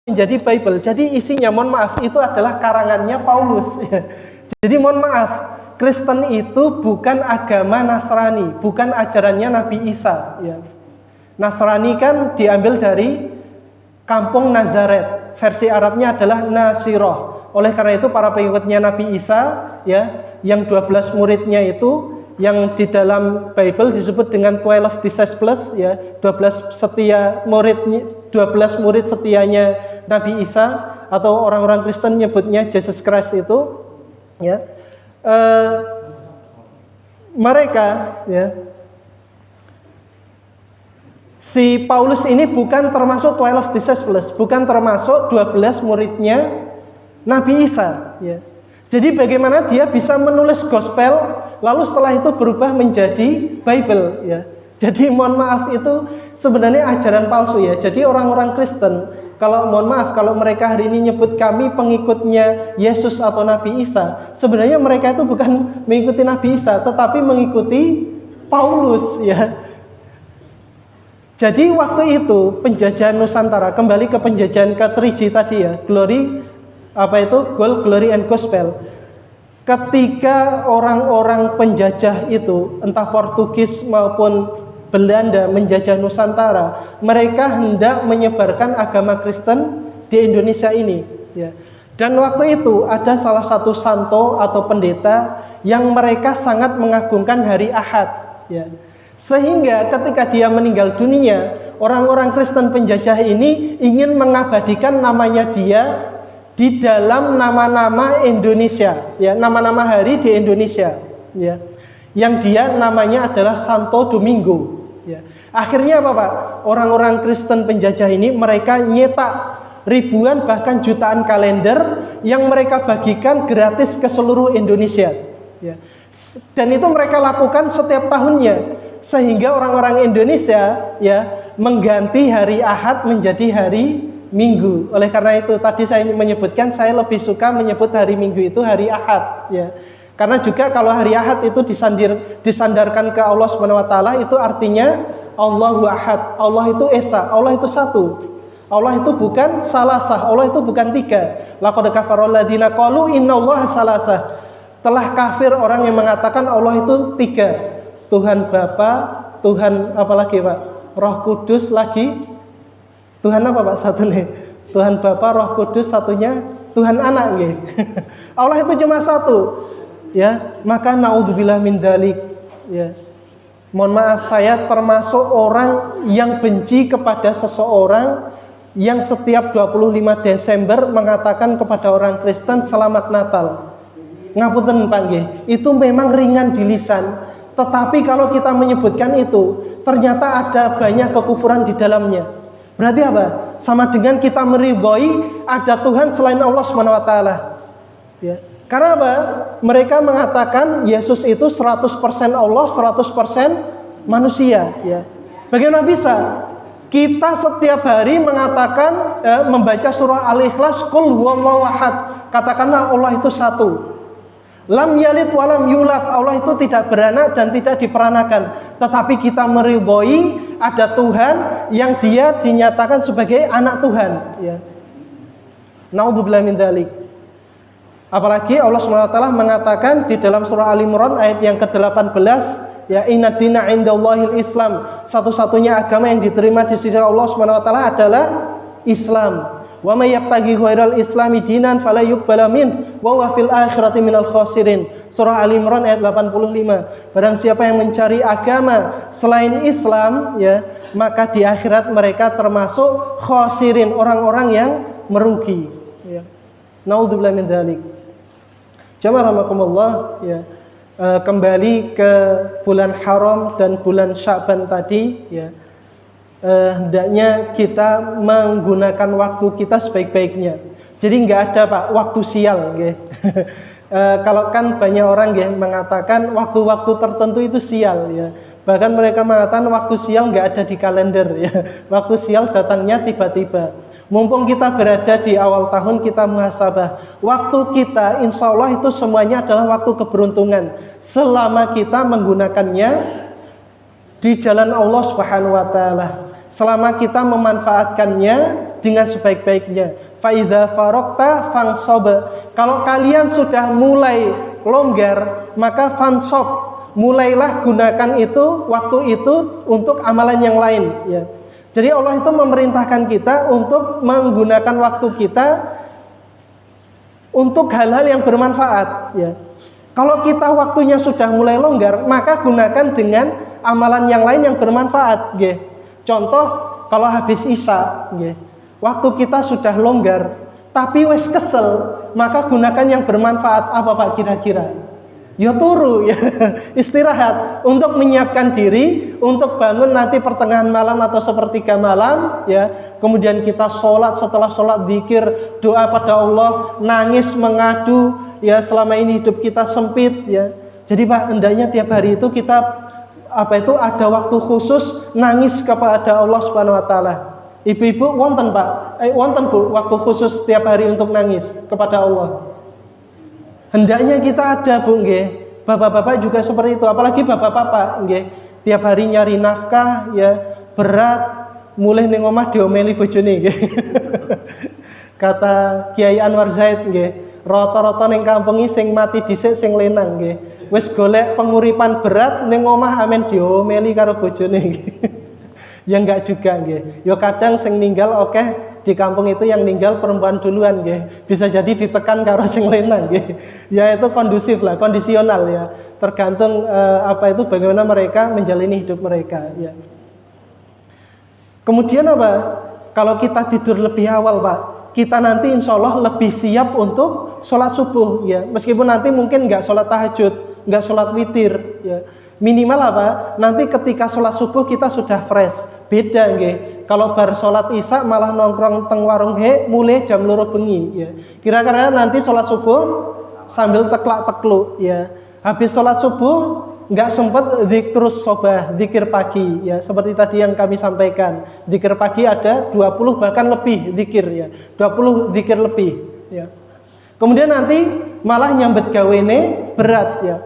menjadi Bible. Jadi isinya, mohon maaf, itu adalah karangannya Paulus. Jadi mohon maaf, Kristen itu bukan agama Nasrani, bukan ajarannya Nabi Isa. Ya. Nasrani kan diambil dari kampung Nazaret. Versi Arabnya adalah Nasiroh. Oleh karena itu para pengikutnya Nabi Isa, ya, yang 12 muridnya itu, yang di dalam Bible disebut dengan 12 disciples, ya, 12 murid setianya Nabi Isa, atau orang-orang Kristen nyebutnya Jesus Christ itu, ya. Mereka, ya, si Paulus ini bukan termasuk 12 disciples, bukan termasuk 12 muridnya Nabi Isa, ya. Jadi bagaimana dia bisa menulis gospel lalu setelah itu berubah menjadi Bible, ya. Jadi mohon maaf, itu sebenarnya ajaran palsu, ya. Jadi orang-orang Kristen, kalau mohon maaf, kalau mereka hari ini nyebut kami pengikutnya Yesus atau Nabi Isa, sebenarnya mereka itu bukan mengikuti Nabi Isa, tetapi mengikuti Paulus, ya. Jadi waktu itu penjajahan Nusantara, kembali ke penjajahan ke 3G tadi, ya, gold, glory and gospel. Ketika orang-orang penjajah itu, entah Portugis maupun Belanda menjajah Nusantara, mereka hendak menyebarkan agama Kristen di Indonesia ini, ya. Dan waktu itu ada salah satu santo atau pendeta yang mereka sangat mengagungkan hari Ahad, ya. Sehingga ketika dia meninggal dunia, orang-orang Kristen penjajah ini ingin mengabadikan namanya dia di dalam nama-nama Indonesia, ya, nama-nama hari di Indonesia, ya. Yang dia namanya adalah Santo Domingo, ya. Akhirnya apa, Pak? Orang-orang Kristen penjajah ini mereka nyetak ribuan bahkan jutaan kalender yang mereka bagikan gratis ke seluruh Indonesia, ya. Dan itu mereka lakukan setiap tahunnya, sehingga orang-orang Indonesia, ya, mengganti hari Ahad menjadi hari Minggu. Oleh karena itu tadi saya menyebutkan saya lebih suka menyebut hari Minggu itu hari Ahad, ya. Karena juga kalau hari Ahad itu disandarkan ke Allah Subhanahu wa taala, itu artinya Allahu Ahad. Allah itu esa, Allah itu satu. Allah itu bukan salasah, Allah itu bukan tiga. Laqad kafarul ladzina qalu innallaha salasah. Telah kafir orang yang mengatakan Allah itu tiga. Tuhan Bapa, Tuhan apa lagi, Pak? Roh Kudus lagi. Tuhan apa, Pak? Satu nih. Tuhan Bapa, Roh Kudus, satunya Tuhan Anak, nggih. Allah itu cuma satu. Ya, maka naudzubillah min dzalik, ya. Mohon maaf, saya termasuk orang yang benci kepada seseorang yang setiap 25 Desember mengatakan kepada orang Kristen selamat Natal. Ngapunten, Pak, nggih. Itu memang ringan di lisan. Tetapi kalau kita menyebutkan itu, ternyata ada banyak kekufuran di dalamnya. Berarti apa? Sama dengan kita meridhoi ada Tuhan selain Allah Subhanahu wa taala. Ya. Karena apa? Mereka mengatakan Yesus itu 100% Allah, 100% manusia, ya. Bagaimana bisa? Kita setiap hari mengatakan membaca surah Al-Ikhlas, Qul huwallahu ahad. Katakanlah Allah itu satu. Lam yalid walam yulad, Allah itu tidak beranak dan tidak diperanakan. Tetapi kita meridhoi ada Tuhan yang dia dinyatakan sebagai anak Tuhan, ya. Naudzubillah min dzalik. Apalagi Allah SWT mengatakan di dalam surah Al-Imran ayat yang ke-18, ya, inna dina indallahil Islam. Satu-satunya agama yang diterima di sisi Allah SWT adalah Islam. Wa may yabtaghi ghairal islami dinan fala yuqbala min wa huwa fil akhirati minal khasirin. Surah Al-Imran ayat 85. Barang siapa yang mencari agama selain Islam, ya, maka di akhirat mereka termasuk khasirin, orang-orang yang merugi, ya. Naudzubillah min dzalik. Jamaah rahimakumullah, ya. Kembali ke bulan haram dan bulan Sya'ban tadi, ya. Hendaknya kita menggunakan waktu kita sebaik-baiknya. Jadi nggak ada, Pak, waktu sial, ya. Kalau kan banyak orang, ya, mengatakan waktu-waktu tertentu itu sial, ya. Bahkan mereka mengatakan waktu sial nggak ada di kalender, ya. Waktu sial datangnya tiba-tiba. Mumpung kita berada di awal tahun, kita muhasabah. Waktu kita insya Allah itu semuanya adalah waktu keberuntungan, selama kita menggunakannya di jalan Allah Subhanahu wa taala. Selama kita memanfaatkannya dengan sebaik-baiknya. Fa idza faraqta fansob. Kalau kalian sudah mulai longgar, maka fansob, mulailah gunakan itu waktu itu untuk amalan yang lain, ya. Jadi Allah itu memerintahkan kita untuk menggunakan waktu kita untuk hal-hal yang bermanfaat, ya. Kalau kita waktunya sudah mulai longgar, maka gunakan dengan amalan yang lain yang bermanfaat, ya. Contoh, kalau habis isya, ya, waktu kita sudah longgar, tapi wes kesel, maka gunakan yang bermanfaat. Apa Pak kira-kira? Ya turu, ya, istirahat untuk menyiapkan diri untuk bangun nanti pertengahan malam atau sepertiga malam, ya. Kemudian kita sholat, setelah sholat zikir, doa pada Allah, nangis mengadu, ya, selama ini hidup kita sempit, ya. Jadi Pak, hendaknya tiap hari itu kita ada waktu khusus nangis kepada Allah Subhanahu Wa Taala. Ibu-ibu wonten Pak, wonten Bu, waktu khusus tiap hari untuk nangis kepada Allah. Hendaknya kita ada Bu, nggih. Bapak-bapak juga seperti itu, apalagi bapak-bapak, nggih. Tiap hari nyari nafkah, ya, berat, mulai ning omah diomeli bojone, nggih. Kata Kiai Anwar Zaid, nggih, rata-rata ning kampungi sing mati dhisik sing lenang, nggih. Wis golek penguripan berat ning omah amen diomeli karo bojone, nggih. Ya enggak juga, nggih. Ya kadang sing ninggal oke. Di kampung itu yang ninggal perempuan duluan, nggih. Bisa jadi ditekan karo sing lenang, nggih. Ya itu kondusif lah, kondisional, ya. Tergantung bagaimana mereka menjalani hidup mereka, ya. Kemudian apa? Kalau kita tidur lebih awal, Pak, kita nanti insya Allah lebih siap untuk sholat subuh, ya. Meskipun nanti mungkin nggak sholat tahajud, nggak sholat witir, ya. Minimal apa? Nanti ketika sholat subuh kita sudah fresh. Beda, nggih. Kalau bar sholat isya malah nongkrong teng warung mulai jam 2 bengi, ya. Kira-kira nanti sholat subuh sambil teklak-tekluk, ya. Habis sholat subuh nggak sempat terus sobah, zikir pagi, ya. Seperti tadi yang kami sampaikan, zikir pagi ada 20 bahkan lebih zikir, ya. 20 zikir lebih, ya. Kemudian nanti malah nyambet gawene berat, ya.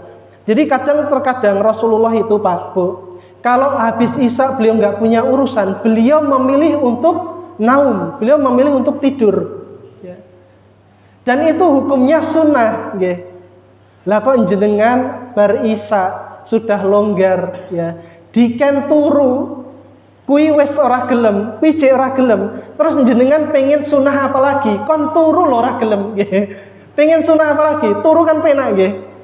Jadi terkadang Rasulullah itu Pak, Bu, kalau habis isya beliau nggak punya urusan, beliau memilih untuk naum, beliau memilih untuk tidur, ya. Dan itu hukumnya sunnah, nggih. Lah kok jenengan bar isya sudah longgar, ya, diken turu, kui wes ora gelem, kui jek ora gelem, terus jenengan pengen sunnah apa lagi? Kon turu lho ora gelem, nggih. Pengen sunnah apa lagi? Turu kan penak, nggih.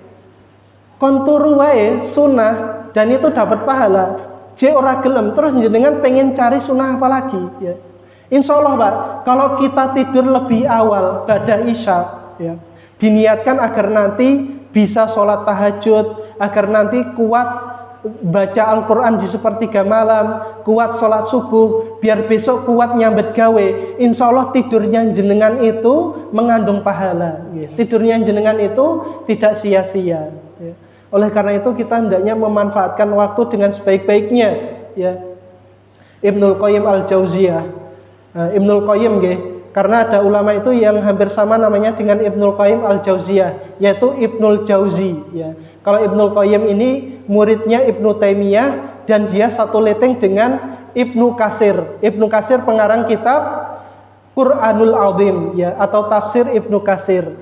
Kon turu wae sunnah dan itu dapat pahala. Jek ora gelem, terus jenengan pengen cari sunnah apa lagi, ya. Insya Allah Pak, kalau kita tidur lebih awal ba'da isya, ya, diniatkan agar nanti bisa sholat tahajud, agar nanti kuat baca Al-Quran di sepertiga malam, kuat sholat subuh, biar besok kuat nyambet gawe. Insya Allah tidurnya jenengan itu mengandung pahala, ya. Tidurnya jenengan itu tidak sia-sia, ya. Oleh karena itu kita hendaknya memanfaatkan waktu dengan sebaik-baiknya, ya. Ibnul Qayyim Al-Jauziyah, Ibnul Qayyim, nggih. Karena ada ulama itu yang hampir sama namanya dengan Ibnul Qayyim Al-Jauziyah, yaitu Ibnul Jauzi, ya. Kalau Ibnul Qayyim ini muridnya Ibnu Taimiyah dan dia satu leteng dengan Ibnu Katsir. Ibnu Katsir pengarang kitab Qur'anul Azim, ya, atau tafsir Ibnu Katsir.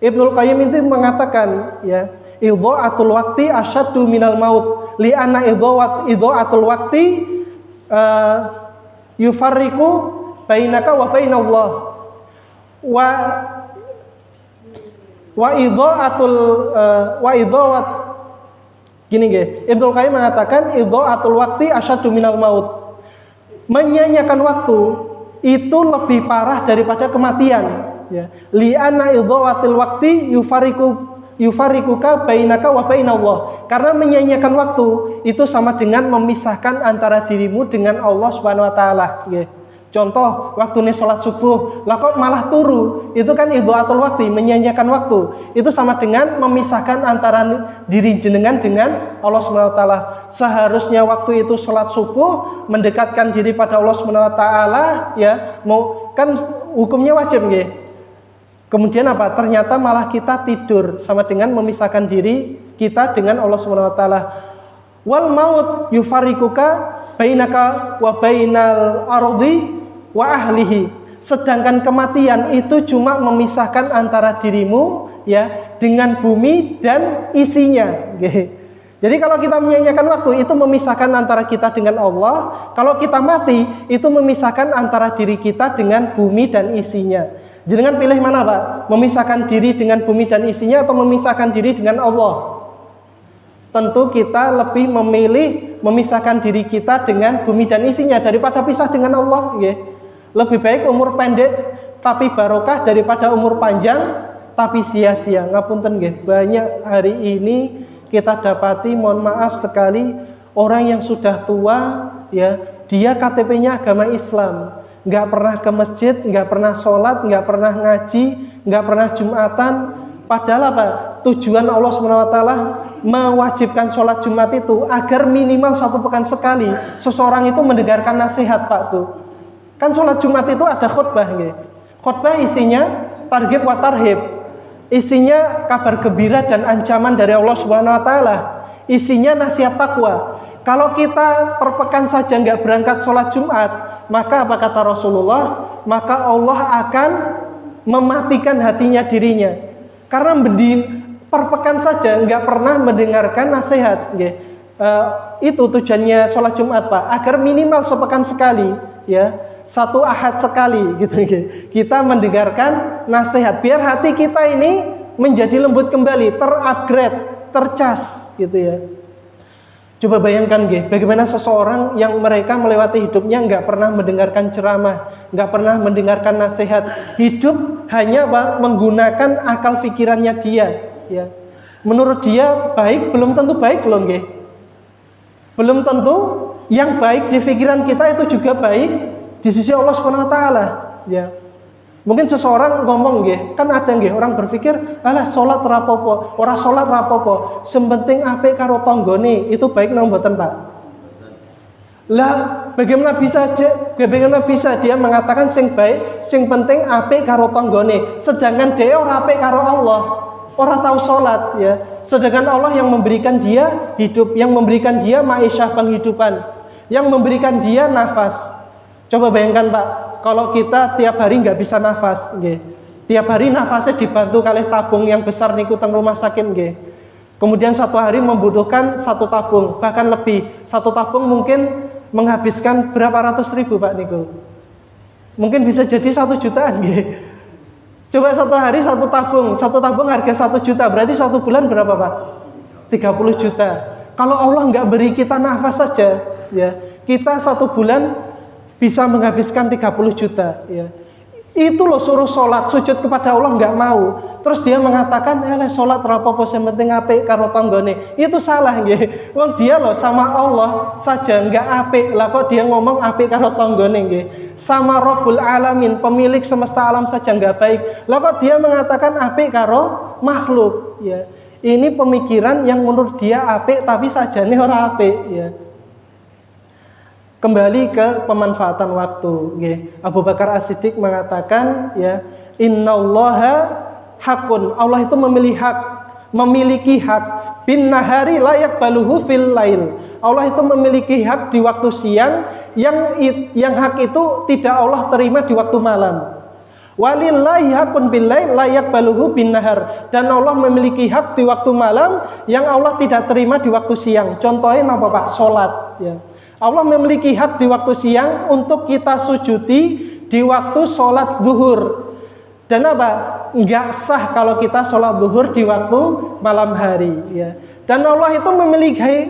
Ibnul Qayyim itu mengatakan, ya, idha'atul waqti asyaddu minal maut li'anna idha'atul waqti yufarriqu bainaka wa bainallah wa idha'at gini nggih, Ibnu Qayyim mengatakan idha'atul waqti asyaddu minal maut. Menyanyiakan waktu itu lebih parah daripada kematian, ya. Li'anna idha'atul waqti yufarikuka bainaka wa bainallah. Karena menyanyiakan waktu itu sama dengan memisahkan antara dirimu dengan Allah Subhanahu wa taala, nggih. Contoh, waktu nih sholat subuh, lah kok malah turu, itu kan idha'atul waqti, menyanyiakan waktu. Itu sama dengan memisahkan antara diri jenengan dengan Allah Subhanahu wa taala. Seharusnya waktu itu sholat subuh, mendekatkan diri pada Allah Subhanahu wa taala, ya, mau kan hukumnya wajib, nggih. Kemudian apa? Ternyata malah kita tidur, sama dengan memisahkan diri kita dengan Allah Subhanahu wa taala. Wal maut yufarikuka bainaka wa bainal ardi wa ahlihi. Sedangkan kematian itu cuma memisahkan antara dirimu ya dengan bumi dan isinya. Jadi kalau kita menyanyiakan waktu itu memisahkan antara kita dengan Allah. Kalau kita mati itu memisahkan antara diri kita dengan bumi dan isinya. Jangan pilih mana Pak? Memisahkan diri dengan bumi dan isinya atau memisahkan diri dengan Allah? Tentu kita lebih memilih memisahkan diri kita dengan bumi dan isinya daripada pisah dengan Allah. Lebih baik umur pendek tapi barokah daripada umur panjang tapi sia-sia. Ngapunten nggih, banyak hari ini kita dapati, mohon maaf sekali, orang yang sudah tua ya, dia KTP-nya agama Islam, nggak pernah ke masjid, nggak pernah sholat, nggak pernah ngaji, nggak pernah Jumatan. Padahal apa? Tujuan Allah SWT mewajibkan sholat Jumat itu agar minimal 1 pekan sekali seseorang itu mendengarkan nasihat Pak Bu. Kan sholat Jumat itu ada khutbah nggih. Khutbah isinya targhib wa tarhib. Isinya kabar gembira dan ancaman dari Allah Subhanahu wa taala. Isinya nasihat takwa. Kalau kita per pekan saja nggak berangkat sholat Jumat, maka apa kata Rasulullah? Maka Allah akan mematikan hatinya dirinya. Karena per pekan saja nggak pernah mendengarkan nasihat. Itu tujuannya sholat Jumat Pak, agar minimal sepekan sekali ya. 1 ahad sekali gitu. Kita mendengarkan nasihat biar hati kita ini menjadi lembut kembali, terupgrade, tercas gitu ya. Coba bayangkan bagaimana seseorang yang mereka melewati hidupnya nggak pernah mendengarkan ceramah, nggak pernah mendengarkan nasihat, hidup hanya menggunakan akal pikirannya dia ya. Menurut dia baik, belum tentu baik loh belum tentu yang baik di pikiran kita itu juga baik di sisi Allah Subhanahu wa taala ya. Mungkin seseorang ngomong kan ada orang berpikir, alah salat rapopo, ora salat rapopo, sementing apik karo tanggane, itu baik nang mboten Pak? Lah bagaimana bisa dia mengatakan sing baik, sing penting apik karo tanggane, sedangkan dia ora apik karo Allah, ora tahu salat ya. Sedangkan Allah yang memberikan dia hidup, yang memberikan dia ma'isyah penghidupan, yang memberikan dia nafas. Coba bayangkan Pak, kalau kita tiap hari nggak bisa nafas, tiap hari nafasnya dibantu kali tabung yang besar niku teng rumah sakit, kemudian 1 hari membutuhkan 1 tabung, bahkan lebih. 1 tabung mungkin menghabiskan berapa ratus ribu Pak niku, mungkin bisa jadi 1 jutaan, Coba 1 hari 1 tabung harga 1 juta, berarti 1 bulan berapa Pak? 30 juta. Kalau Allah nggak beri kita nafas saja, ya kita 1 bulan bisa menghabiskan 30 juta ya. Itu loh suruh sholat, sujud kepada Allah nggak mau. Terus dia mengatakan, sholat rapopo yang penting apik karo tanggane. Itu salah Wong dia loh sama Allah saja nggak apik, lah kok dia ngomong apik karo tanggane Sama Rabbul Alamin, pemilik semesta alam saja nggak baik, lah kok dia mengatakan apik karo makhluk ya. Ini pemikiran yang menurut dia apik tapi sajane ora apik ya. Kembali ke pemanfaatan waktu. Abu Bakar As-Siddiq mengatakan ya, innallaha hakun. Allah itu memiliki hak bin nahari layak baluhu fil lail. Allah itu memiliki hak di waktu siang yang hak itu tidak Allah terima di waktu malam. Walillahi hakun bil lail layak baluhu bin nahar. Dan Allah memiliki hak di waktu malam yang Allah tidak terima di waktu siang. Contohnya apa Pak? Salat ya. Allah memiliki hak di waktu siang untuk kita sujudi di waktu sholat zuhur. Dan apa? Nggak sah kalau kita sholat zuhur di waktu malam hari ya. Dan Allah itu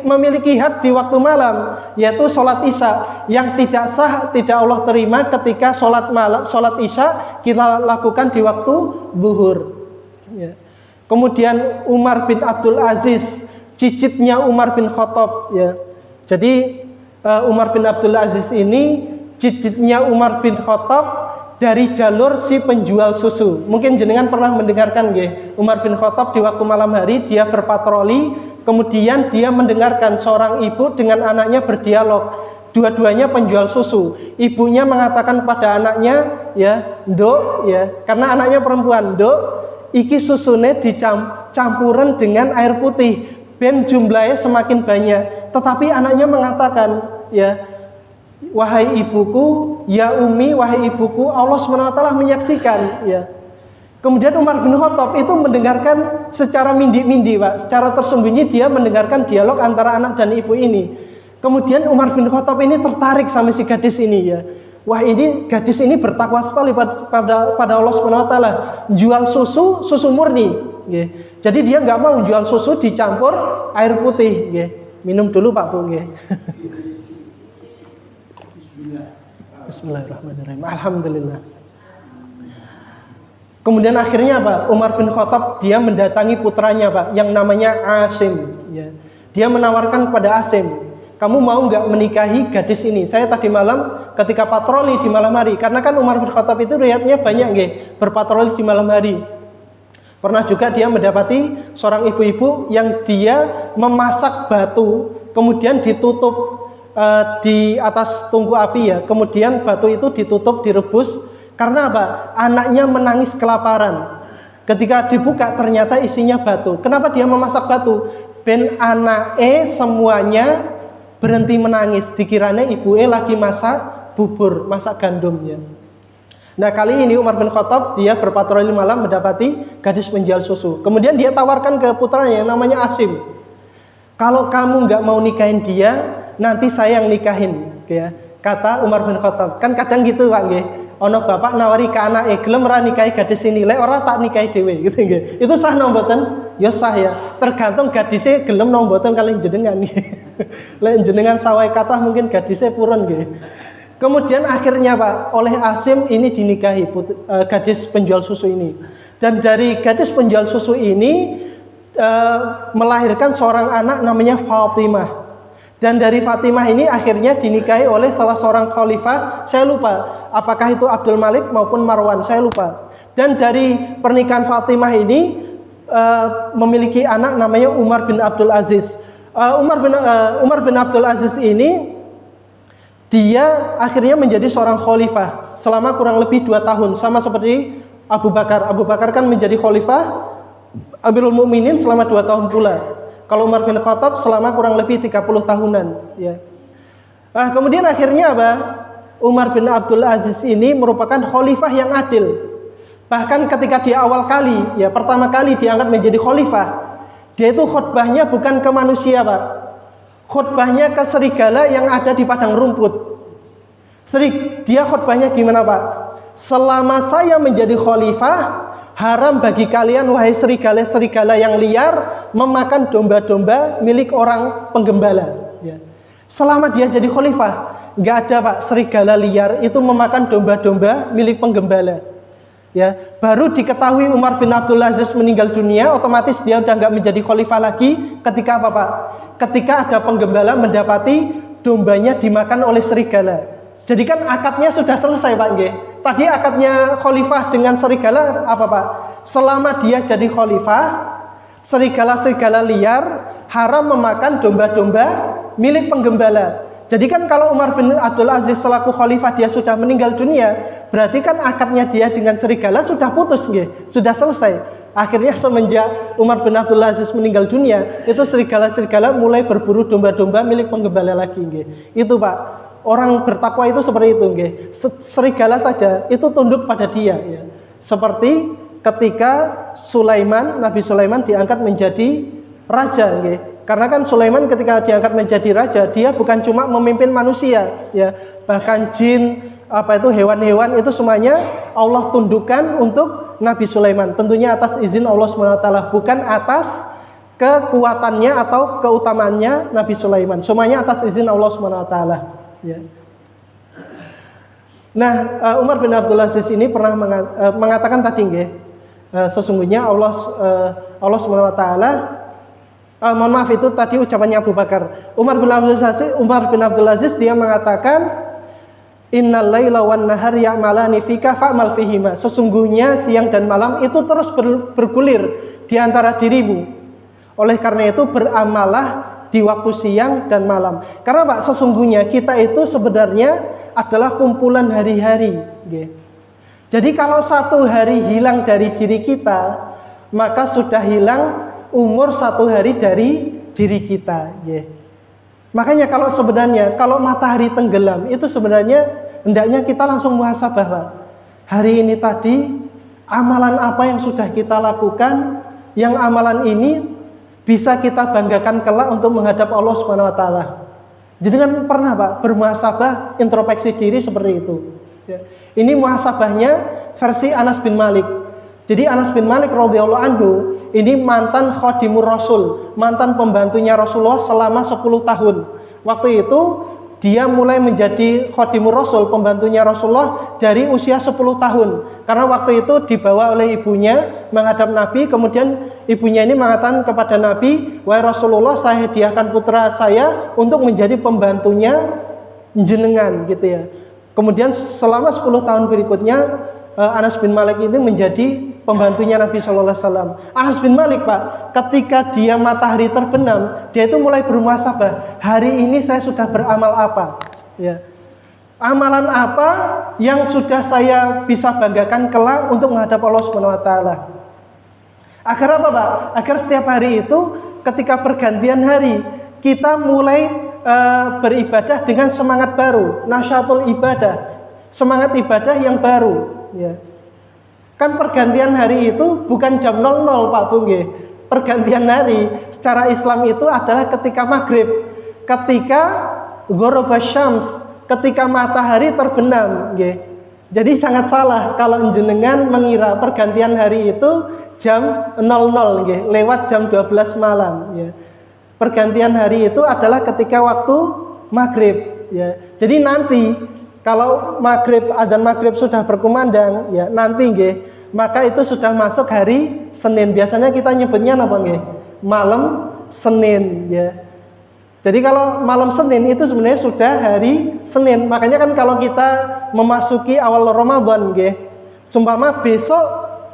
memiliki hak di waktu malam, yaitu sholat isya, yang tidak sah, tidak Allah terima ketika sholat malam, sholat isya kita lakukan di waktu zuhur ya. Kemudian Umar bin Abdul Aziz, cicitnya Umar bin Khattab ya. Jadi Umar bin Abdul Aziz ini cicitnya Umar bin Khattab dari jalur si penjual susu. Mungkin jenengan pernah mendengarkan Umar bin Khattab di waktu malam hari dia berpatroli, kemudian dia mendengarkan seorang ibu dengan anaknya berdialog. Dua-duanya penjual susu. Ibunya mengatakan kepada anaknya, ya, "Nduk, ya, karena anaknya perempuan, "Nduk, iki susune dicampuran dengan air putih, ben jumlahnya semakin banyak." Tetapi anaknya mengatakan, ya, wahai ibuku, ya Umi, wahai ibuku, Allah SWT menyaksikan, ya. Kemudian Umar bin Khattab itu mendengarkan secara mindi-mindi, Pak, secara tersembunyi dia mendengarkan dialog antara anak dan ibu ini. Kemudian Umar bin Khattab ini tertarik sama si gadis ini, ya. Wah, ini gadis ini bertakwa sekali pada Allah SWT. Jual susu murni, ya. Jadi dia nggak mau jual susu dicampur air putih, ya. Minum dulu Pak Bu, ya. Bismillahirrahmanirrahim. Alhamdulillah. Kemudian akhirnya Pak, Umar bin Khattab dia mendatangi putranya Pak, yang namanya Asim, ya. Dia menawarkan kepada Asim, kamu mau nggak menikahi gadis ini? Saya tadi malam ketika patroli di malam hari, karena kan Umar bin Khattab itu riwayatnya banyak nggih, berpatroli di malam hari. Pernah juga dia mendapati seorang ibu-ibu yang dia memasak batu, kemudian ditutup di atas tungku api, ya. Kemudian batu itu ditutup, direbus. Karena apa? Anaknya menangis kelaparan. Ketika dibuka ternyata isinya batu. Kenapa dia memasak batu? Ben anake semuanya berhenti menangis. Dikiranya ibu lagi masak bubur, masak gandumnya. Nah, kali ini Umar bin Khattab dia berpatroli malam mendapati gadis penjual susu. Kemudian dia tawarkan ke putranya yang namanya Asim, kalau kamu nggak mau nikahin dia, nanti saya yang nikahin, ya. Kata Umar bin Khattab. Kan kadang gitu Pak nggih. Ono bapak nawari ke anak, gelem ra nikahi gadis ini, lek ora tak nikahi dhewe, gitu nggih. Itu sah napa mboten? Ya sah, ya. Tergantung gadise gelem napa mboten kalih jenengan. Lek jenengan sawai kathah mungkin gadise purun nggih. Kemudian akhirnya Pak, oleh Asim ini dinikahi gadis penjual susu ini. Dan dari gadis penjual susu ini melahirkan seorang anak namanya Fatimah. Dan dari Fatimah ini akhirnya dinikahi oleh salah seorang khalifah, saya lupa apakah itu Abdul Malik maupun Marwan, saya lupa. Dan dari pernikahan Fatimah ini memiliki anak namanya Umar bin Abdul Aziz. Umar bin Abdul Aziz ini dia akhirnya menjadi seorang khalifah selama kurang lebih 2 tahun, sama seperti Abu Bakar. Abu Bakar kan menjadi khalifah Amirul Mukminin selama 2 tahun pula. Kalau Umar bin Khattab selama kurang lebih 30 tahunan, ya. Nah, kemudian akhirnya apa? Umar bin Abdul Aziz ini merupakan khalifah yang adil. Bahkan ketika dia awal kali, ya pertama kali diangkat menjadi khalifah, dia itu khutbahnya bukan ke manusia, Pak. Khutbahnya ke serigala yang ada di padang rumput. Dia khutbahnya gimana, Pak? Selama saya menjadi khalifah, haram bagi kalian wahai serigala-serigala yang liar memakan domba-domba milik orang penggembala, ya. Selama dia jadi khalifah, nggak ada Pak serigala liar itu memakan domba-domba milik penggembala, ya. Baru diketahui Umar bin Abdul Aziz meninggal dunia, otomatis dia udah nggak menjadi khalifah lagi. Ketika apa Pak? Ketika ada penggembala mendapati dombanya dimakan oleh serigala. Jadi kan akadnya sudah selesai Pak nggih. Tadi akadnya khalifah dengan serigala apa Pak? Selama dia jadi khalifah, serigala-serigala liar haram memakan domba-domba milik penggembala. Jadi kan kalau Umar bin Abdul Aziz selaku khalifah dia sudah meninggal dunia, berarti kan akadnya dia dengan serigala sudah putus nggih, sudah selesai. Akhirnya semenjak Umar bin Abdul Aziz meninggal dunia, itu serigala-serigala mulai berburu domba-domba milik penggembala lagi nggih. Itu Pak. Orang bertakwa itu seperti itu nggih. Serigala saja itu tunduk pada dia, ya. Seperti ketika Nabi Sulaiman diangkat menjadi raja nggih. Karena kan Sulaiman ketika diangkat menjadi raja, dia bukan cuma memimpin manusia, ya. Bahkan jin, hewan-hewan itu semuanya Allah tundukkan untuk Nabi Sulaiman. Tentunya atas izin Allah SWT, bukan atas kekuatannya atau keutamaannya Nabi Sulaiman. Semuanya atas izin Allah SWT. Ya. Nah, Umar bin Abdul Aziz ini pernah mengatakan tadi nggih, sesungguhnya Allah SWT, mohon maaf itu tadi ucapannya Abu Bakar. Umar bin Abdul Aziz dia mengatakan, innal laila wan nahar ya'malani fika fa'mal fihima. Sesungguhnya siang dan malam itu terus bergulir di antara dirimu. Oleh karena itu beramalah di waktu siang dan malam. Karena Pak, sesungguhnya kita itu sebenarnya adalah kumpulan hari-hari. Jadi kalau satu hari hilang dari diri kita, maka sudah hilang umur satu hari dari diri kita. Makanya kalau matahari tenggelam itu sebenarnya hendaknya kita langsung muhasabah, Pak. Hari ini tadi amalan apa yang sudah kita lakukan, yang amalan ini bisa kita banggakan kelak untuk menghadap Allah Subhanahu wa taala. Jadi kan pernah, Pak, bermuhasabah, introspeksi diri seperti itu. Ya. Ini muhasabahnya versi Anas bin Malik. Jadi Anas bin Malik radhiyallahu anhu ini mantan khadimur Rasul, mantan pembantunya Rasulullah selama 10 tahun. Waktu itu dia mulai menjadi khadimur Rasul, pembantunya Rasulullah dari usia 10 tahun. Karena waktu itu dibawa oleh ibunya menghadap Nabi, kemudian ibunya ini mengatakan kepada Nabi, "Wahai Rasulullah, saya hadiahkan putra saya untuk menjadi pembantunya jenengan," gitu ya. Kemudian selama 10 tahun berikutnya Anas bin Malik ini menjadi pembantunya Nabi Shallallahu Alaihi Wasallam. Anas bin Malik, Pak, ketika dia matahari terbenam, dia itu mulai bermuhasabah. Hari ini saya sudah beramal apa? Ya. Amalan apa yang sudah saya bisa banggakan kelak untuk menghadap Allah Subhanahu Wa Taala? Agar apa, Pak? Agar setiap hari itu, ketika pergantian hari, kita mulai beribadah dengan semangat baru, nasyatul ibadah, semangat ibadah yang baru. Ya. Kan pergantian hari itu bukan jam 00, Pak Bungge. Pergantian hari secara Islam itu adalah ketika maghrib, ketika ghorobas syams, ketika matahari terbenam. Jadi sangat salah kalau jenengan mengira pergantian hari itu jam 00, lewat jam 12 malam. Ya. Pergantian hari itu adalah ketika waktu maghrib. Ya. Jadi nanti kalau adzan maghrib sudah berkumandang, ya nanti maka itu sudah masuk hari Senin. Biasanya kita nyebutnya apa malam Senin, ya. Jadi kalau malam Senin itu sebenarnya sudah hari Senin. Makanya kan kalau kita memasuki awal Ramadan, seumpama besok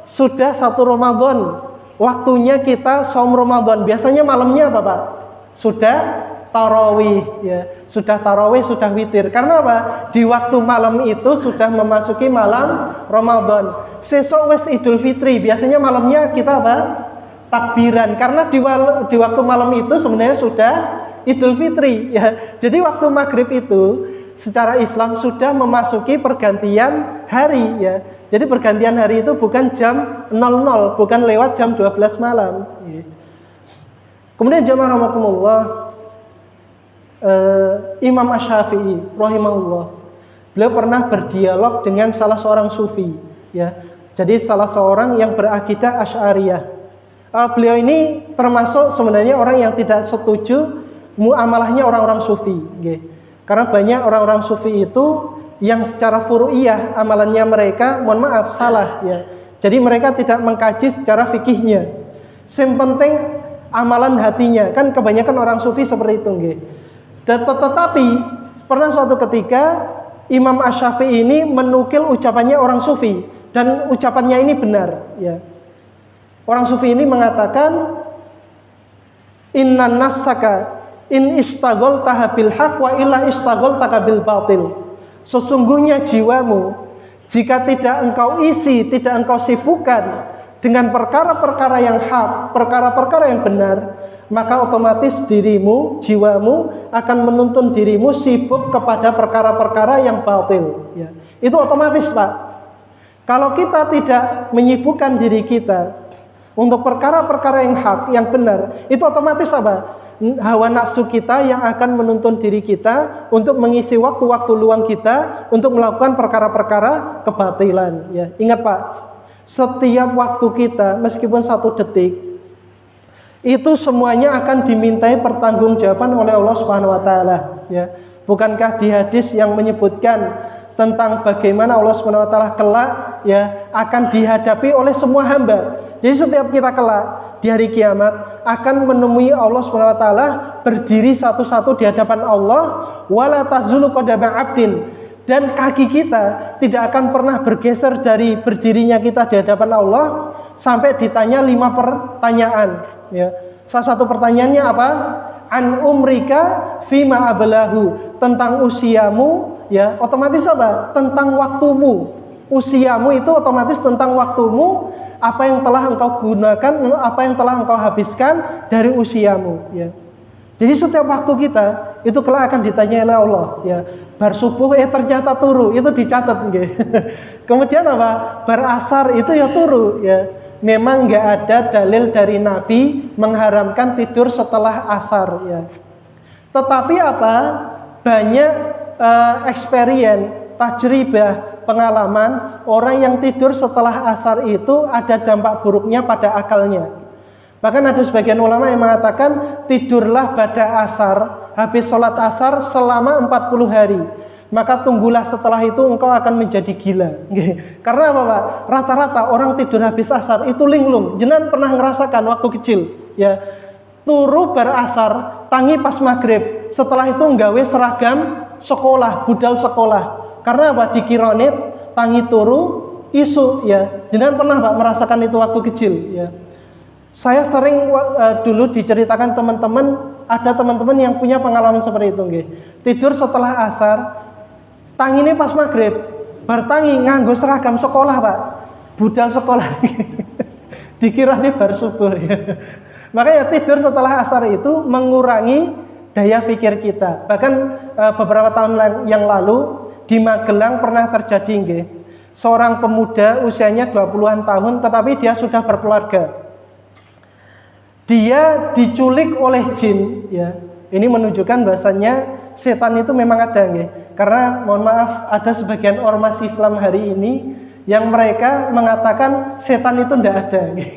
sudah 1 Ramadan, waktunya kita saum Ramadan. Biasanya malamnya apa, Pak? Sudah tarawih, ya. Sudah tarawih, sudah witir. Karena apa? Di waktu malam itu sudah memasuki malam Ramadan. Sesok wes Idul Fitri. Biasanya malamnya kita apa? Takbiran. Karena di waktu malam itu sebenarnya sudah Idul Fitri, ya. Jadi waktu maghrib itu secara Islam sudah memasuki pergantian hari, ya. Jadi pergantian hari itu bukan jam 00, bukan lewat jam 12 malam. Ya. Kemudian jamaah rahimakumullah, Imam Asy-Syafi'i rahimahullah, beliau pernah berdialog dengan salah seorang sufi, ya. Jadi salah seorang yang berakidah Asy'ariyah. Beliau ini termasuk sebenarnya orang yang tidak setuju muamalahnya orang-orang sufi, karena banyak orang-orang sufi itu yang secara furu'iyah amalannya mereka, mohon maaf, salah, ya. Jadi mereka tidak mengkaji secara fikihnya. Yang penting amalan hatinya, kan kebanyakan orang sufi seperti itu, Tetapi pernah suatu ketika Imam Asy-Syafi'i ini menukil ucapannya orang sufi, dan ucapannya ini benar, ya. Orang sufi ini mengatakan, "Inna nafsaka in istaghaltaha bil haq wa illa istaghaltaka bil batil." Sesungguhnya jiwamu, jika tidak engkau isi, tidak engkau sibukkan dengan perkara-perkara yang hak, perkara-perkara yang benar, maka otomatis dirimu, jiwamu akan menuntun dirimu sibuk kepada perkara-perkara yang batil, ya. Itu otomatis, Pak. Kalau kita tidak menyibukkan diri kita untuk perkara-perkara yang hak, yang benar, itu otomatis apa? Hawa nafsu kita yang akan menuntun diri kita untuk mengisi waktu-waktu luang kita untuk melakukan perkara-perkara kebatilan, ya. Ingat, Pak, setiap waktu kita meskipun 1 detik itu semuanya akan dimintai pertanggungjawaban oleh Allah Subhanahu wa taala, ya. Bukankah di hadis yang menyebutkan tentang bagaimana Allah Subhanahu wa taala kelak, ya, akan dihadapi oleh semua hamba. Jadi setiap kita kelak di hari kiamat akan menemui Allah Subhanahu wa taala berdiri satu-satu di hadapan Allah, wala tazulu qadama 'abdin, dan kaki kita tidak akan pernah bergeser dari berdirinya kita di hadapan Allah sampai ditanya 5 pertanyaan, ya. Salah satu pertanyaannya apa? An umrika fima ablahu, tentang usiamu, ya. Otomatis apa? Tentang waktumu. Usiamu itu otomatis tentang waktumu, apa yang telah engkau gunakan, apa yang telah engkau habiskan dari usiamu, ya. Jadi setiap waktu kita itu kelak akan ditanya oleh Allah ya. Bar subuh ternyata turu, itu dicatat nggih. Kemudian apa? Bar asar itu ya turu ya. Memang nggak ada dalil dari Nabi mengharamkan tidur setelah asar ya. Tetapi apa? Banyak experience, tajribah, pengalaman orang yang tidur setelah asar itu ada dampak buruknya pada akalnya. Bahkan ada sebagian ulama yang mengatakan tidurlah pada asar, habis sholat asar selama 40 hari. Maka tunggulah setelah itu engkau akan menjadi gila. Karena apa Pak? Rata-rata orang tidur habis asar itu linglung. Jenengan pernah ngerasakan waktu kecil ya. Turu bar asar, tangi pas maghrib. Setelah itu nggawe seragam sekolah, budal sekolah. Karena apa? Dikironit, tangi turu, isu ya. Jenengan pernah Pak merasakan itu waktu kecil ya. Saya sering dulu diceritakan teman-teman, ada teman-teman yang punya pengalaman seperti itu nggih. Tidur setelah asar, tangine pas maghrib, bar tangi nganggo seragam sekolah Pak, budal sekolah. Dikira ini bar subuh ya. Makanya tidur setelah asar itu mengurangi daya pikir kita. Bahkan beberapa tahun yang lalu di Magelang pernah terjadi nggih. Seorang pemuda usianya 20-an tahun tetapi dia sudah berkeluarga. Dia diculik oleh jin ya. Ini menunjukkan bahasanya setan itu memang ada nggih. Karena mohon maaf ada sebagian ormas Islam hari ini yang mereka mengatakan setan itu tidak ada nggih.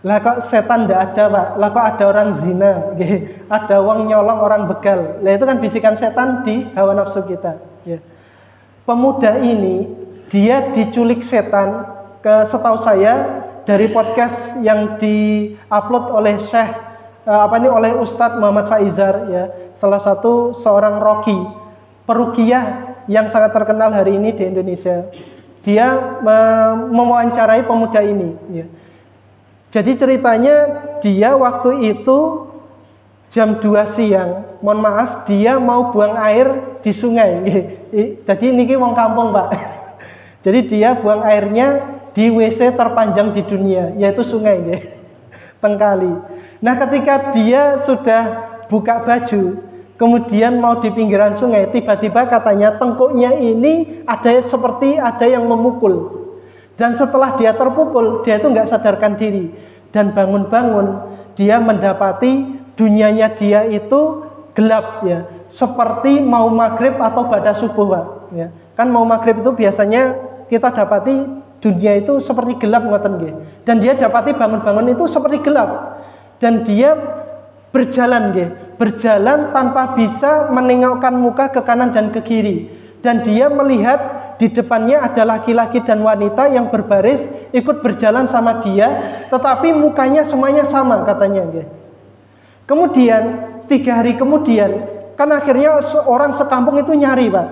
Lah kok setan tidak ada Pak? Lah kok ada orang zina nggih. Ada wong nyolong orang begal. Lah itu kan bisikan setan di hawa nafsu kita ya. Pemuda ini dia diculik setan, setahu saya dari podcast yang di-upload oleh Syekh oleh Ustadz Muhammad Faizar ya, salah satu seorang roki peruqyah yang sangat terkenal hari ini di Indonesia. Dia mewawancarai pemuda ini ya. Jadi ceritanya dia waktu itu jam 2 siang, mohon maaf, dia mau buang air di sungai. Jadi niki wong kampung Pak. Jadi dia buang airnya di WC terpanjang di dunia, yaitu sungai nggih. Tengkali. Nah, ketika dia sudah buka baju, kemudian mau di pinggiran sungai, tiba-tiba katanya tengkuknya ini seperti ada yang memukul. Dan setelah dia terpukul, dia itu nggak sadarkan diri. Dan bangun-bangun, dia mendapati dunianya dia itu gelap ya, seperti mau maghrib atau pada subuh Pak. Ya. Kan mau maghrib itu biasanya kita dapati dunia itu seperti gelap ngoten nggih. Dan dia dapati bangun-bangun itu seperti gelap. Dan dia berjalan nggih, berjalan tanpa bisa menengokkan muka ke kanan dan ke kiri. Dan dia melihat di depannya ada laki-laki dan wanita yang berbaris ikut berjalan sama dia, tetapi mukanya semuanya sama katanya nggih. Kemudian 3 hari kemudian kan akhirnya orang sekampung itu nyari Pak.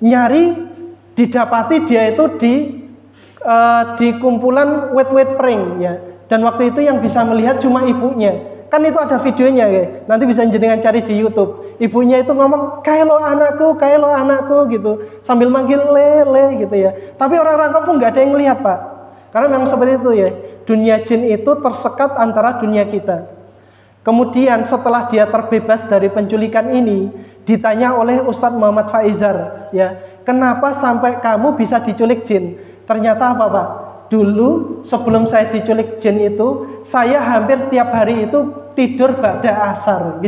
Nyari didapati dia itu di kumpulan wet pring ya. Dan waktu itu yang bisa melihat cuma ibunya. Kan itu ada videonya ya. Nanti bisa jenengan cari di YouTube. Ibunya itu ngomong, "Kayak lo anakku" gitu. Sambil manggil le gitu ya. Tapi orang-orang kampung nggak ada yang melihat Pak. Karena memang seperti itu ya. Dunia jin itu tersekat antara dunia kita. Kemudian setelah dia terbebas dari penculikan ini, ditanya oleh Ustadz Muhammad Faizar ya, "Kenapa sampai kamu bisa diculik jin?" Ternyata apa Pak? Dulu sebelum saya diculik jin itu, saya hampir tiap hari itu tidur ba'da asar.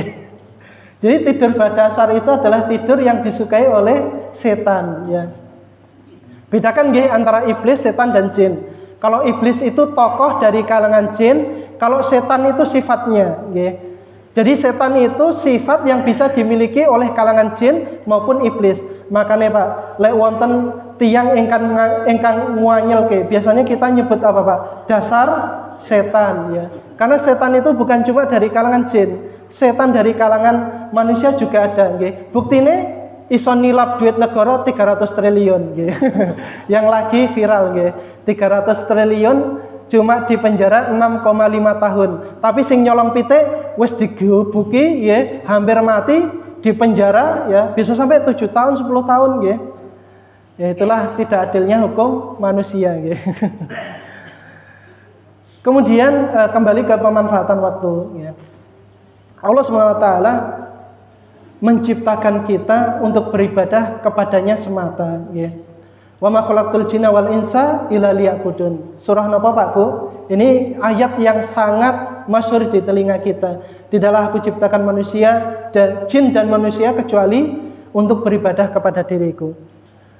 Jadi tidur ba'da asar itu adalah tidur yang disukai oleh setan ya. Bedakan nggih antara iblis, setan dan jin. Kalau iblis itu tokoh dari kalangan jin, kalau setan itu sifatnya nggih. Jadi setan itu sifat yang bisa dimiliki oleh kalangan jin maupun iblis. Makanya Pak, lek wonten tiang engkang nguanyelke, biasanya kita nyebut apa Pak? Dasar setan ya. Karena setan itu bukan cuma dari kalangan jin, setan dari kalangan manusia juga ada nggih. Buktine iso nilap duit negara 300 triliun nggih. Yang lagi viral nggih. 300 triliun cuma di penjara 6,5 tahun. Tapi sing nyolong pitik wis digebuki ya, hampir mati di penjara ya, bisa sampai 7 tahun 10 tahun nggih. Ya itulah tidak adilnya hukum manusia nggih. Kemudian kembali ke pemanfaatan waktu ya. Allah SWT menciptakan kita untuk beribadah kepadanya semata, ya. Wa ma khalaqtul jinna wal insa illa liya'budun. Surah napa Pak Bu? Ini ayat yang sangat masyhur di telinga kita. Tidaklah aku ciptakan manusia dan jin dan manusia kecuali untuk beribadah kepada diriku.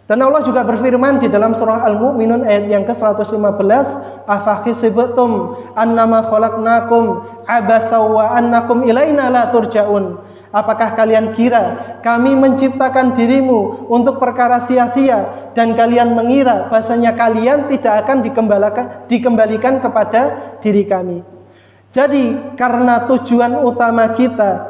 Dan Allah juga berfirman di dalam surah Al-Mu'minun ayat yang ke-115, afahisibtum annama khalaqnakum abasa wa annakum ilaina la turja'un. Apakah kalian kira kami menciptakan dirimu untuk perkara sia-sia dan kalian mengira bahasanya kalian tidak akan dikembalikan kepada diri kami. Jadi karena tujuan utama kita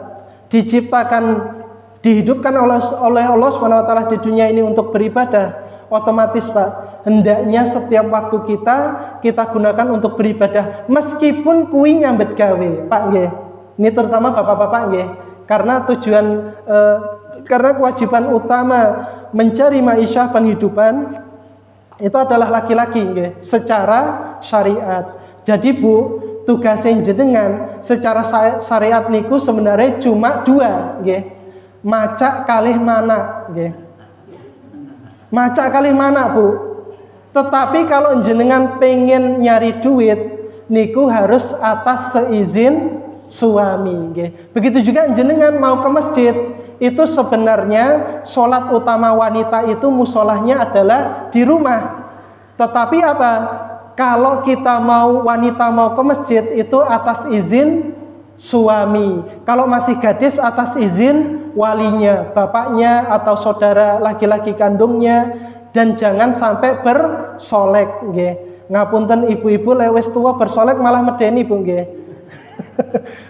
dihidupkan oleh Allah SWT di dunia ini untuk beribadah, otomatis Pak, hendaknya setiap waktu kita gunakan untuk beribadah meskipun kui nyambet gawe, Pak nggih. Ini terutama bapak-bapak nggih. Karena karena kewajiban utama mencari ma'isyah penghidupan itu adalah laki-laki nggih, secara syariat. Jadi Bu, tugasnya jenengan secara syariat niku sebenarnya cuma dua nggih. Macak kalih mana nggih. Macak kalih mana Bu. Tetapi kalau jenengan pengen nyari duit niku harus atas seizin suami nggih. Begitu juga jenengan mau ke masjid, itu sebenarnya sholat utama wanita itu musolahnya adalah di rumah. Tetapi apa? Kalau wanita mau ke masjid itu atas izin suami. Kalau masih gadis atas izin walinya, bapaknya atau saudara laki-laki kandungnya, dan jangan sampai bersolek nggih. Ngapunten ibu-ibu lewes tua bersolek malah medeni Bu nggih.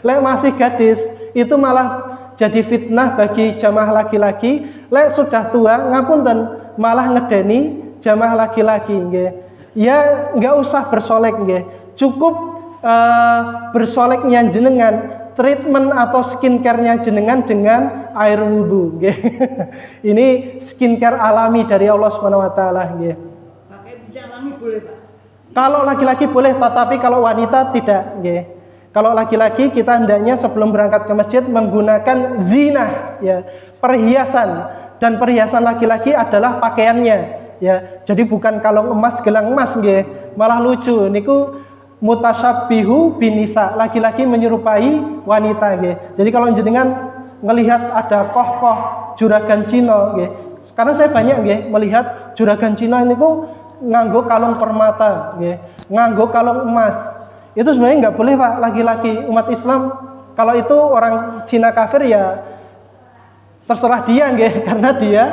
Lek masih gadis itu malah jadi fitnah bagi jamaah laki-laki. Lek sudah tua ngapunten malah ngedeni jamaah laki-laki nggih. Ya nggak usah bersolek nggih. Cukup bersoleknya jenengan, treatment atau skincare-nya jenengan dengan air wudhu nggih. Ini skincare alami dari Allah Subhanahu wa taala nggih. Pakai minyak wangi boleh, Pak? Kalau laki-laki boleh, tetapi kalau wanita tidak nggih. Kalau laki-laki kita hendaknya sebelum berangkat ke masjid menggunakan zinah, ya, perhiasan, dan perhiasan laki-laki adalah pakaiannya, ya. Jadi bukan kalung emas, gelang emas nggih. Malah lucu niku mutasyabbihu binisa, laki-laki menyerupai wanita nggih. Jadi kalau jenengan melihat ada koh-koh juragan Cina nggih. Karena saya banyak nggih melihat juragan Cina niku nganggo kalung permata nggih, nganggo kalung emas. Itu sebenarnya nggak boleh Pak, laki-laki umat Islam. Kalau itu orang Cina kafir ya terserah dia nggih, karena dia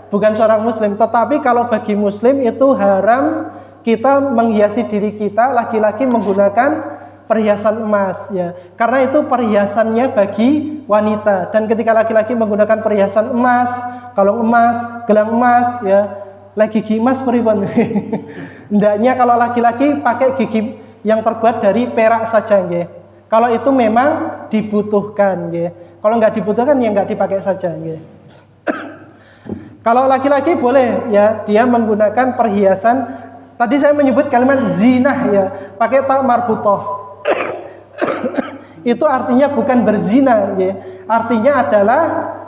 bukan seorang muslim. Tetapi kalau bagi muslim itu haram kita menghiasi diri kita, laki-laki menggunakan perhiasan emas ya. Karena itu perhiasannya bagi wanita, dan ketika laki-laki menggunakan perhiasan emas, kalung emas, gelang emas ya, lagi gigi emas pripun. Hendaknya kalau laki-laki pakai gigi yang terbuat dari perak saja nggih. Kalau itu memang dibutuhkan nggih. Kalau nggak dibutuhkan ya nggak dipakai saja nggih. Kalau laki-laki boleh ya dia menggunakan perhiasan. Tadi saya menyebut kalimat zinah ya, pakai ta marbutoh. Itu artinya bukan berzina nggih. Artinya adalah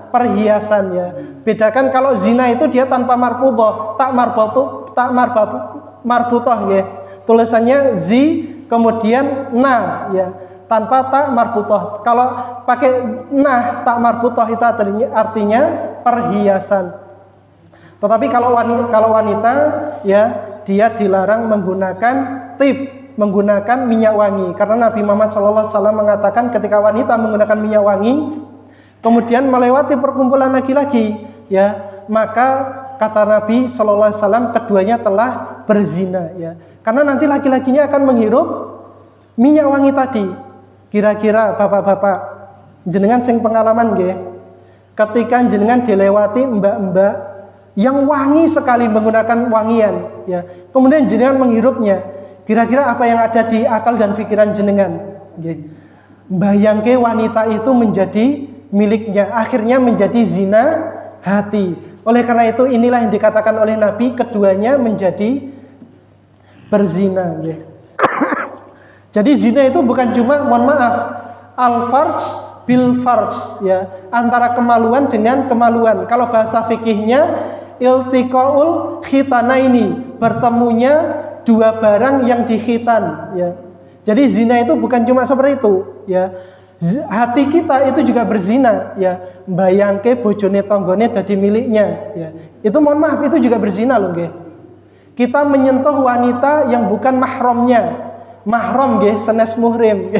perhiasan ya. Bedakan kalau zina itu dia tanpa marbutoh, marbutoh nggih. Tulisannya zi kemudian na ya, tanpa tak marbutoh. Kalau pakai nah tak marbutoh itu artinya perhiasan. Tetapi kalau wanita ya dia dilarang menggunakan tip, menggunakan minyak wangi, karena Nabi Muhammad SAW mengatakan ketika wanita menggunakan minyak wangi kemudian melewati perkumpulan laki-laki ya, maka kata Nabi SAW keduanya telah berzina ya. Karena nanti laki-lakinya akan menghirup minyak wangi tadi. Kira-kira bapak-bapak jenengan sing pengalaman nggih, ketika jenengan dilewati mbak-mbak yang wangi sekali menggunakan wangian ya, kemudian jenengan menghirupnya, kira-kira apa yang ada di akal dan pikiran jenengan nggih? Bayangke wanita itu menjadi miliknya, akhirnya menjadi zina hati. Oleh karena itu inilah yang dikatakan oleh Nabi, keduanya menjadi berzina ya. Jadi zina itu bukan cuma, mohon maaf, al-farj bil farj ya, antara kemaluan dengan kemaluan. Kalau bahasa fikihnya iltiqaul khitanaini, bertemunya dua barang yang dikhitan ya. Jadi zina itu bukan cuma seperti itu ya. Hati kita itu juga berzina ya, bayangke bojone tonggone dadi miliknya ya. Itu mohon maaf, itu juga berzina loh nggih. Kita menyentuh wanita yang bukan mahramnya. Mahram nggih, sanes muhrim.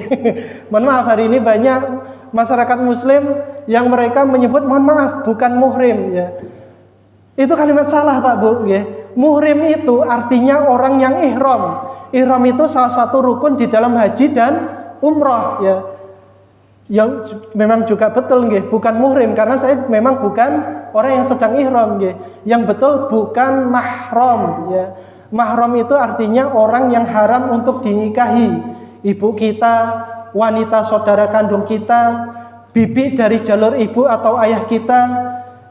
Mohon maaf, hari ini banyak masyarakat muslim yang mereka menyebut mohon maaf bukan muhrim ya. Itu kalimat salah Pak Bu nggih. Muhrim itu artinya orang yang ihram. Ihram itu salah satu rukun di dalam haji dan umrah ya. Yang memang juga betul nggih, bukan muhrim karena saya memang bukan orang yang sedang ihram nggih. Yang betul bukan mahram ya. Mahram itu artinya orang yang haram untuk dinikahi. Ibu kita, wanita saudara kandung kita, bibi dari jalur ibu atau ayah kita,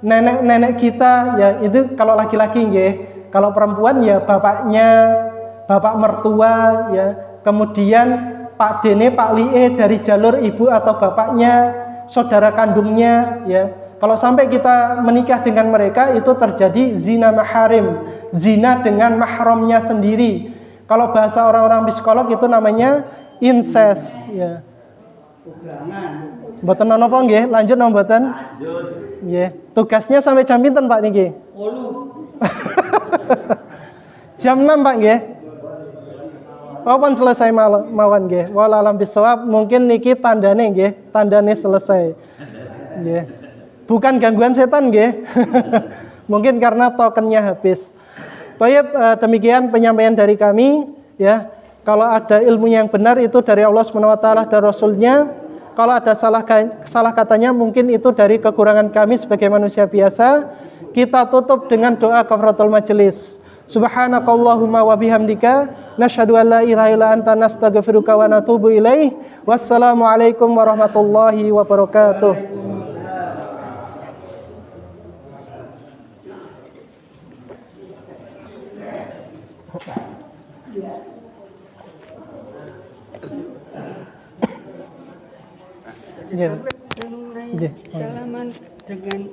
nenek-nenek kita ya, itu kalau laki-laki nggih. Kalau perempuan ya bapaknya, bapak mertua ya. Kemudian Pak Dene, Pak Lie dari jalur ibu atau bapaknya, saudara kandungnya ya. Kalau sampai kita menikah dengan mereka itu terjadi zina maharim, zina dengan mahramnya sendiri. Kalau bahasa orang-orang psikolog itu namanya incest ya. Mboten napa nggih, lanjut napa mboten? Lanjut. Nggih. Tugasnya sampai jam pinten Pak niki? 8. Jam 6 Pak nggih. Kapan selesai mawon nggih. Wala alam bisawab, mungkin niki tandane nggih, tandane selesai. Nggih. Bukan gangguan setan nggih. Mungkin karena tokennya habis. Baik, demikian penyampaian dari kami ya. Kalau ada ilmunya yang benar itu dari Allah Subhanahu wa taala dan Rasulnya. Kalau ada salah katanya mungkin itu dari kekurangan kami sebagai manusia biasa. Kita tutup dengan doa kafaratul majelis. Subhanakallahumma wa bihamdika nasyhadu an la ilaha illa anta nastaghfiruka wa natubu ilaih. Wassalamualaikum warahmatullahi wabarakatuh. Ya. Salaman dengan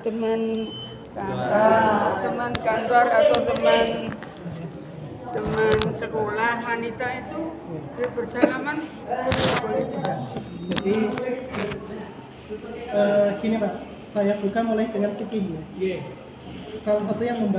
teman kantor atau teman sekolah wanita itu dia bersalaman boleh tidak? Jadi gini Pak, saya buka mulai dengan fikih ya. Salah satu yang